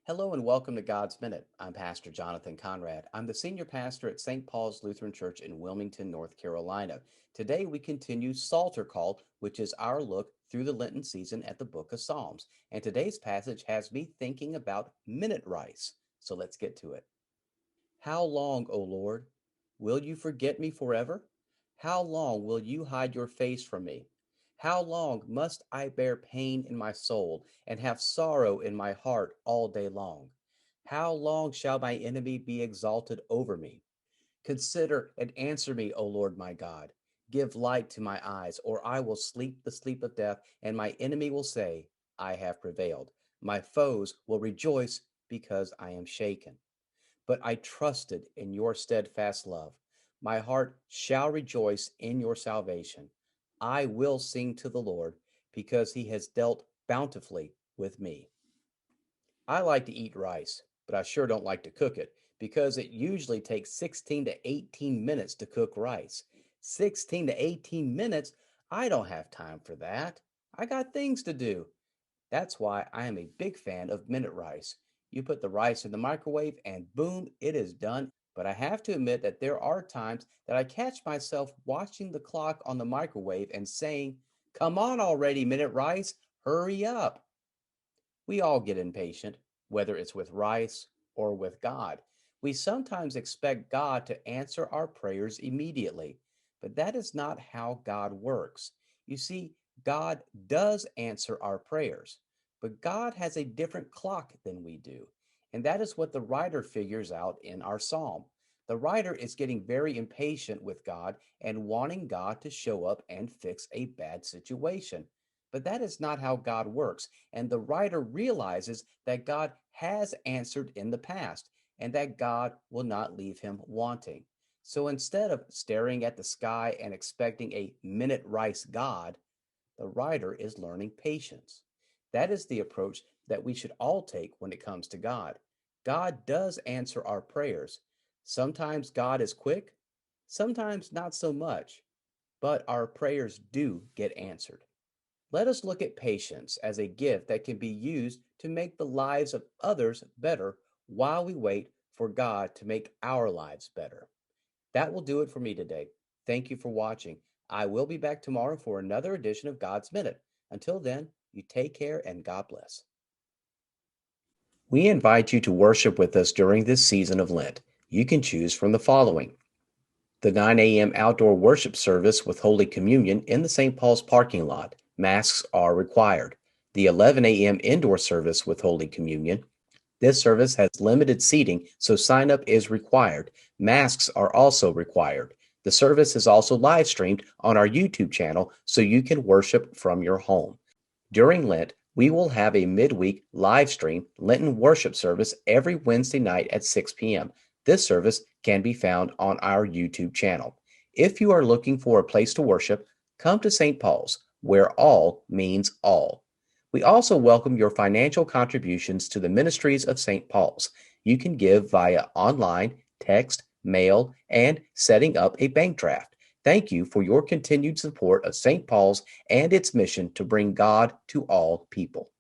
Hello and welcome to God's Minute. I'm Pastor Jonathan Conrad. I'm the senior pastor at St. Paul's Lutheran Church in Wilmington, North Carolina. Today we continue Psalter call, which is our look through the Lenten season at the book of Psalms. And today's passage has me thinking about minute rice. So let's get to it. How long, O Lord, will you forget me forever? How long will you hide your face from me? How long must I bear pain in my soul and have sorrow in my heart all day long? How long shall my enemy be exalted over me? Consider and answer me, O Lord my God. Give light to my eyes, or I will sleep the sleep of death, and my enemy will say, I have prevailed. My foes will rejoice because I am shaken. But I trusted in your steadfast love. My heart shall rejoice in your salvation. I will sing to the Lord because he has dealt bountifully with me. I like to eat rice, but I sure don't like to cook it because it usually takes 16 to 18 minutes to cook rice. 16 to 18 minutes? I don't have time for that. I got things to do. That's why I am a big fan of minute rice. You put the rice in the microwave and boom, it is done. But I have to admit that there are times that I catch myself watching the clock on the microwave and saying, Come on already, minute rice, hurry up. We all get impatient, whether it's with rice or with God. We sometimes expect God to answer our prayers immediately, but that is not how God works. You see, God does answer our prayers, but God has a different clock than we do. And that is what the writer figures out in our psalm. The writer is getting very impatient with God and wanting God to show up and fix a bad situation. But that is not how God works. And the writer realizes that God has answered in the past and that God will not leave him wanting. So instead of staring at the sky and expecting a minute rice God, the writer is learning patience. That is the approach that we should all take when it comes to God. God does answer our prayers. Sometimes God is quick, sometimes not so much, but our prayers do get answered. Let us look at patience as a gift that can be used to make the lives of others better while we wait for God to make our lives better. That will do it for me today. Thank you for watching. I will be back tomorrow for another edition of God's Minute. Until then, you take care and God bless. We invite you to worship with us during this season of Lent. You can choose from the following: the 9 a.m. outdoor worship service with Holy Communion in the St. Paul's parking lot. Masks are required. The 11 a.m. indoor service with Holy Communion. This service has limited seating, so sign up is required. Masks are also required. The service is also live streamed on our YouTube channel, so you can worship from your home. During Lent, we will have a midweek live stream Lenten worship service every Wednesday night at 6 p.m. This service can be found on our YouTube channel. If you are looking for a place to worship, come to St. Paul's, where all means all. We also welcome your financial contributions to the ministries of St. Paul's. You can give via online, text, mail, and setting up a bank draft. Thank you for your continued support of St. Paul's and its mission to bring God to all people.